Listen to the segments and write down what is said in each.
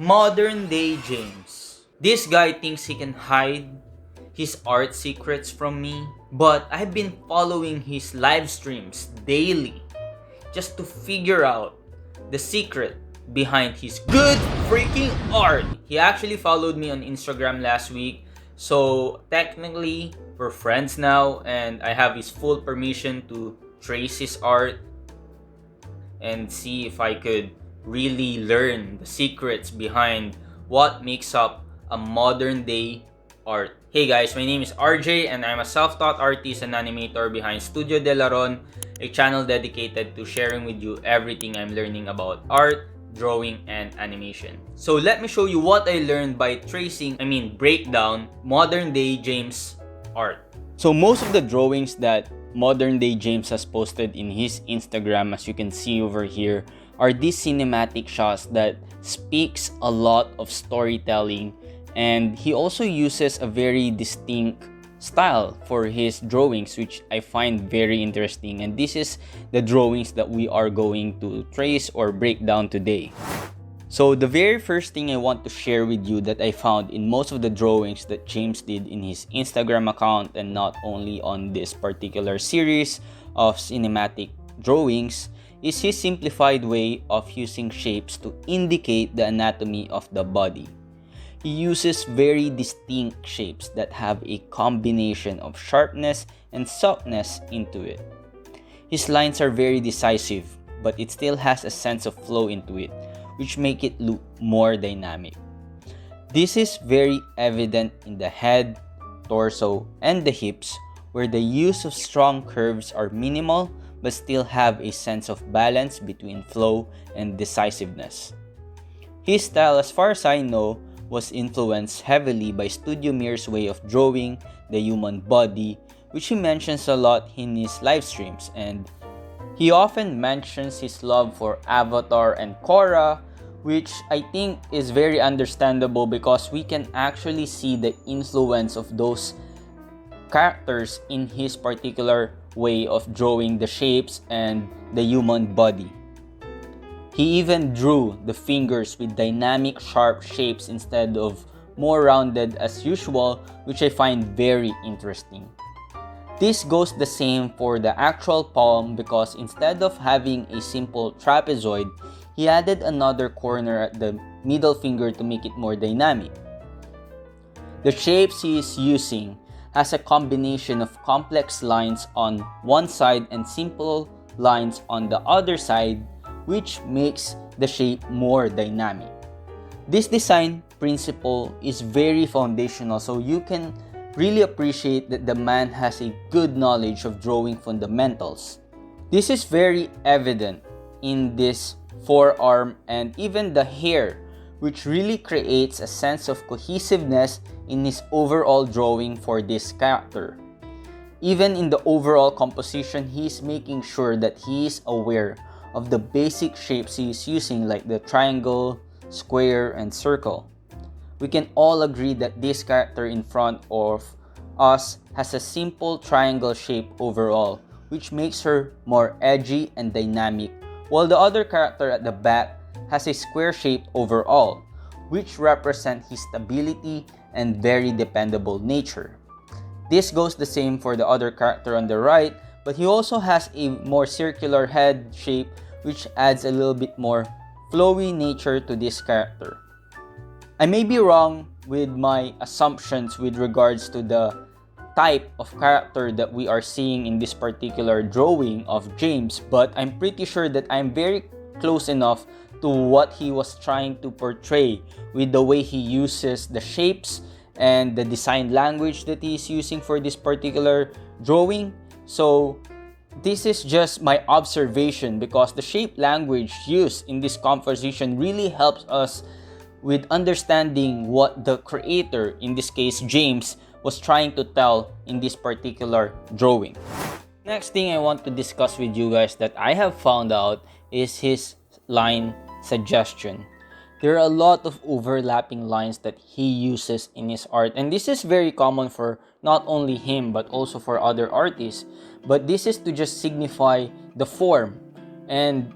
Modern Day James. This guy thinks he can hide his art secrets from me, but I've been following his live streams daily just to figure out the secret behind his good freaking art. He actually followed me on Instagram last week, so technically we're friends now, and I have his full permission to trace his art and see if I could really learn the secrets behind what makes up a modern day art. Hey guys, my name is RJ and I'm a self-taught artist and animator behind Studio De Laron, a channel dedicated to sharing with you everything I'm learning about art, drawing, and animation. So let me show you what I learned by break down Modern Day James art. So most of the drawings that Modern Day James has posted in his Instagram, as you can see over here, are these cinematic shots that speaks a lot of storytelling, and he also uses a very distinct style for his drawings, which I find very interesting, and this is the drawings that we are going to trace or break down today. So the very first thing I want to share with you that I found in most of the drawings that James did in his Instagram account, and not only on this particular series of cinematic drawings, is his simplified way of using shapes to indicate the anatomy of the body. He uses very distinct shapes that have a combination of sharpness and softness into it. His lines are very decisive, but it still has a sense of flow into it, which make it look more dynamic. This is very evident in the head, torso, and the hips, where the use of strong curves are minimal but still have a sense of balance between flow and decisiveness. His style, as far as I know, was influenced heavily by Studio Mir's way of drawing the human body, which he mentions a lot in his live streams, and he often mentions his love for Avatar and Korra, which I think is very understandable because we can actually see the influence of those characters in his particular way of drawing the shapes and the human body. He even drew the fingers with dynamic sharp shapes instead of more rounded as usual, which I find very interesting. This goes the same for the actual palm because instead of having a simple trapezoid, he added another corner at the middle finger to make it more dynamic. The shapes he is using has a combination of complex lines on one side and simple lines on the other side, which makes the shape more dynamic. This design principle is very foundational, so you can really appreciate that the man has a good knowledge of drawing fundamentals. This is very evident in this forearm and even the hair, which really creates a sense of cohesiveness in his overall drawing for this character. Even in the overall composition, he is making sure that he is aware of the basic shapes he is using, like the triangle, square, and circle. We can all agree that this character in front of us has a simple triangle shape overall, which makes her more edgy and dynamic, while the other character at the back has a square shape overall, which represents his stability and very dependable nature. This goes the same for the other character on the right, but he also has a more circular head shape, which adds a little bit more flowy nature to this character. I may be wrong with my assumptions with regards to the type of character that we are seeing in this particular drawing of James, but I'm pretty sure that I'm very close enough to what he was trying to portray with the way he uses the shapes and the design language that he is using for this particular drawing. So this is just my observation because the shape language used in this composition really helps us with understanding what the creator, in this case James, was trying to tell in this particular drawing. Next thing I want to discuss with you guys that I have found out is his line suggestion. There are a lot of overlapping lines that he uses in his art, and this is very common for not only him but also for other artists, but this is to just signify the form, and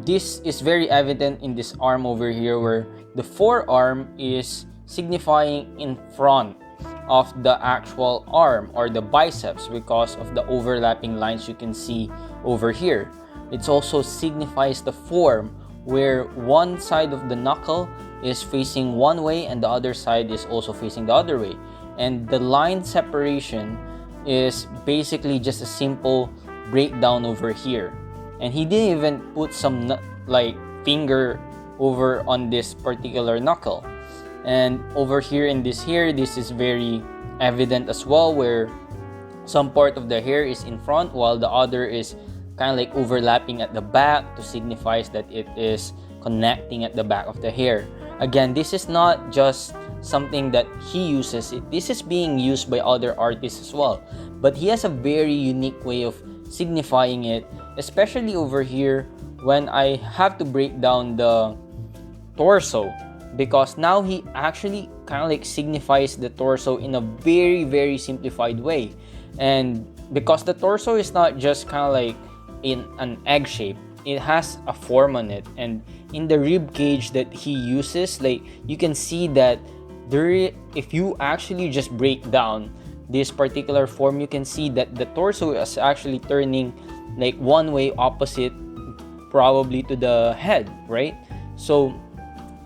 this is very evident in this arm over here, where the forearm is signifying in front of the actual arm or the biceps because of the overlapping lines you can see over here. It also signifies the form, where one side of the knuckle is facing one way and the other side is also facing the other way. And the line separation is basically just a simple breakdown over here. And he didn't even put some like finger over on this particular knuckle. And over here in this hair, this is very evident as well, where some part of the hair is in front while the other is kind of like overlapping at the back to signify that it is connecting at the back of the hair. Again, this is not just something that he uses. This is being used by other artists as well. But he has a very unique way of signifying it, especially over here when I have to break down the torso, because now he actually kind of like signifies the torso in a very, very simplified way. And because the torso is not just kind of like in an egg shape, it has a form on it. And in the rib cage that he uses, like you can see that if you actually just break down this particular form, you can see that the torso is actually turning like one way opposite probably to the head, right? So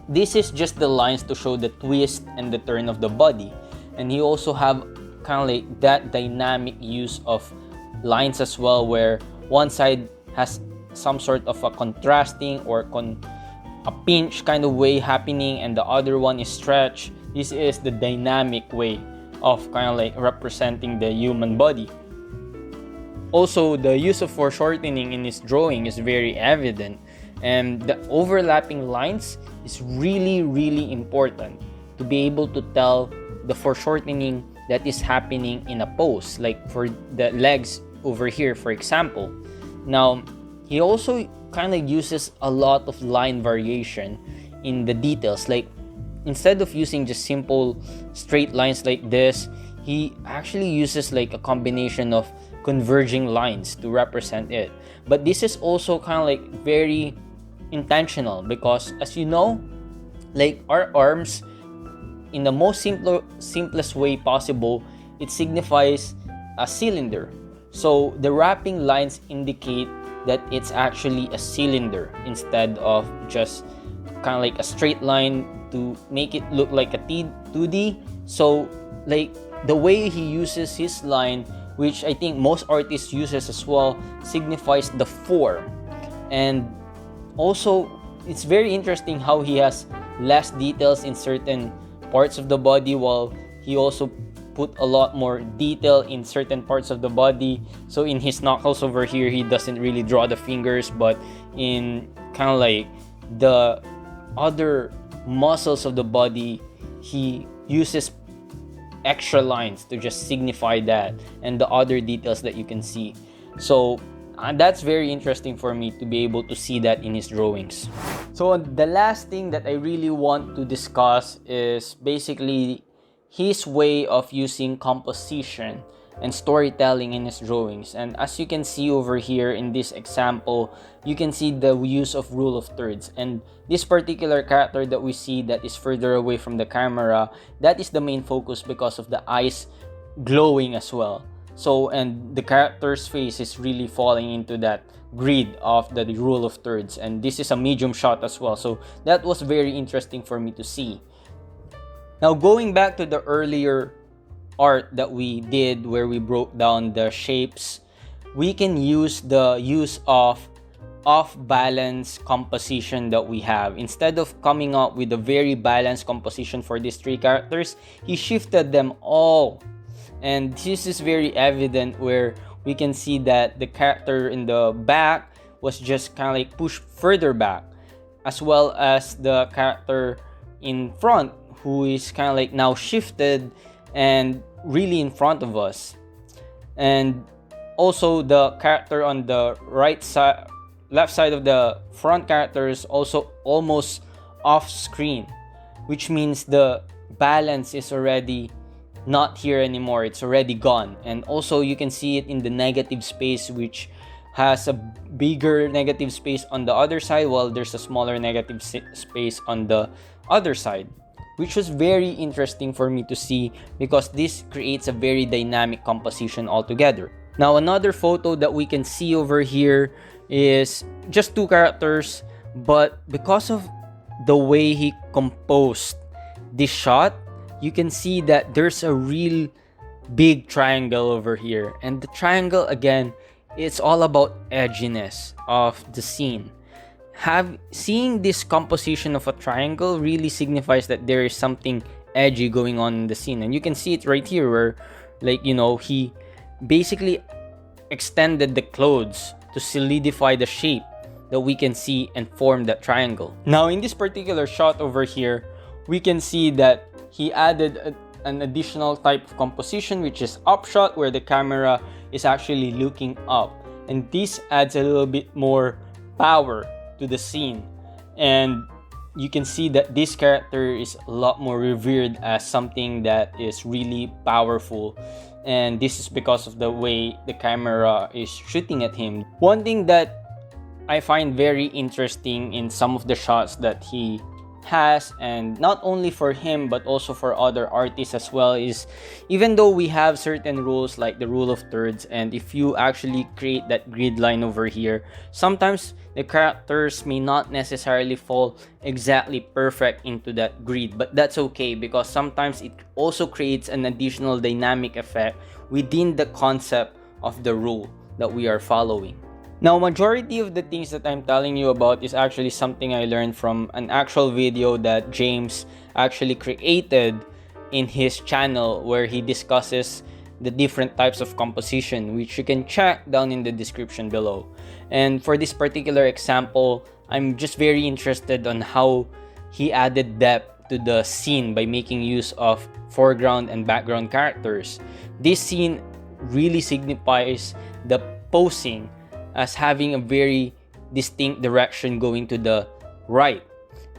this is just the lines to show the twist and the turn of the body. And you also have kind of like that dynamic use of lines as well, where one side has some sort of a contrasting or a pinch kind of way happening and the other one is stretched. This is the dynamic way of kind of like representing the human body. Also, the use of foreshortening in his drawing is very evident, and the overlapping lines is really, really important to be able to tell the foreshortening that is happening in a pose, like for the legs over here, for example. Now, he also kind of uses a lot of line variation in the details. Like, instead of using just simple straight lines like this, he actually uses like a combination of converging lines to represent it. But this is also kind of like very intentional, because as you know, like our arms, in the most simplest way possible, it signifies a cylinder. So the wrapping lines indicate that it's actually a cylinder instead of just kind of like a straight line to make it look like a 2D. So like the way he uses his line, which I think most artists uses as well, signifies the form. And also it's very interesting how he has less details in certain parts of the body, while he also put a lot more detail in certain parts of the body. So in his knuckles over here, he doesn't really draw the fingers, but in kind of like the other muscles of the body, he uses extra lines to just signify that, and the other details that you can see. So that's very interesting for me to be able to see that in his drawings. So the last thing that I really want to discuss is basically his way of using composition and storytelling in his drawings. And as you can see over here in this example, you can see the use of rule of thirds. And this particular character that we see that is further away from the camera, that is the main focus because of the eyes glowing as well. So, and the character's face is really falling into that grid of the rule of thirds. And this is a medium shot as well. So that was very interesting for me to see. Now, going back to the earlier art that we did where we broke down the shapes, we can use the use of off-balance composition that we have. Instead of coming up with a very balanced composition for these three characters, he shifted them all. And this is very evident where we can see that the character in the back was just kind of like pushed further back, as well as the character in front, who is kind of like now shifted and really in front of us. And also the character on the left side of the front character is also almost off screen, which means the balance is already not here anymore. It's already gone. And also you can see it in the negative space, which has a bigger negative space on the other side, while there's a smaller negative space on the other side, which was very interesting for me to see because this creates a very dynamic composition altogether. Now, another photo that we can see over here is just two characters, but because of the way he composed this shot, you can see that there's a real big triangle over here. And the triangle, again, it's all about edginess of the scene. Seeing this composition of a triangle really signifies that there is something edgy going on in the scene. And you can see it right here where, like, you know, he basically extended the clothes to solidify the shape that we can see and form that triangle. Now, in this particular shot over here, we can see that he added an additional type of composition, which is upshot, where the camera is actually looking up. And this adds a little bit more power to the scene. And you can see that this character is a lot more revered as something that is really powerful. And this is because of the way the camera is shooting at him. One thing that I find very interesting in some of the shots that he has, and not only for him but also for other artists as well, is even though we have certain rules like the rule of thirds, and if you actually create that grid line over here, sometimes the characters may not necessarily fall exactly perfect into that grid, but that's okay because sometimes it also creates an additional dynamic effect within the concept of the rule that we are following. Now, majority of the things that I'm telling you about is actually something I learned from an actual video that James actually created in his channel, where he discusses the different types of composition, which you can check down in the description below. And for this particular example, I'm just very interested on how he added depth to the scene by making use of foreground and background characters. This scene really signifies the posing as having a very distinct direction going to the right,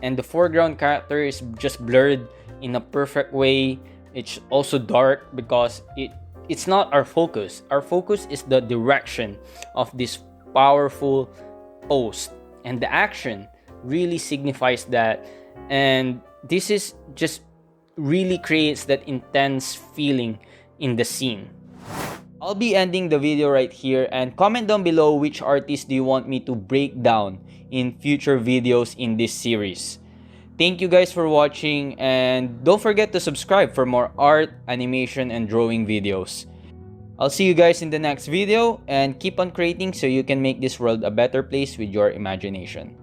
and the foreground character is just blurred in a perfect way. It's also dark because it's not our focus. Our focus is the direction of this powerful pose, and the action really signifies that. And this is just really creates that intense feeling in the scene. I'll be ending the video right here, and comment down below which artist do you want me to break down in future videos in this series. Thank you guys for watching, and don't forget to subscribe for more art, animation, and drawing videos. I'll see you guys in the next video, and keep on creating so you can make this world a better place with your imagination.